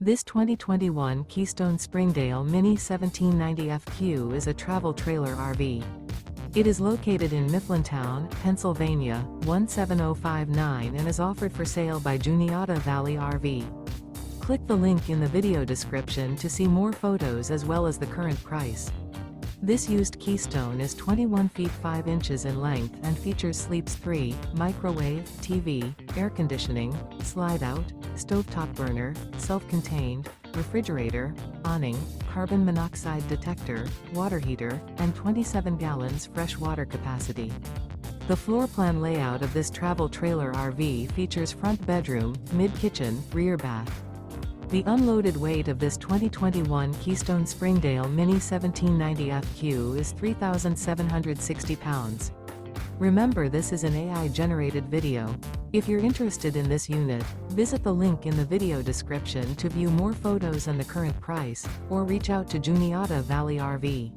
This 2021 Keystone Springdale Mini 1790 FQ is a travel trailer RV. It is located in Mifflintown, Pennsylvania, 17059 and is offered for sale by Juniata Valley RV. Click the link in the video description to see more photos as well as the current price. This used Keystone is 21 feet 5 inches in length and features sleeps 3, microwave, TV, air conditioning, slide-out, stovetop burner, self-contained, refrigerator, awning, carbon monoxide detector, water heater, and 27 gallons fresh water capacity. The floor plan layout of this travel trailer RV features front bedroom, mid-kitchen, rear bath. The unloaded weight of this 2021 Keystone Springdale Mini 1790 FQ is 3,760 pounds. Remember, this is an AI-generated video. If you're interested in this unit, visit the link in the video description to view more photos and the current price, or reach out to Juniata Valley RV.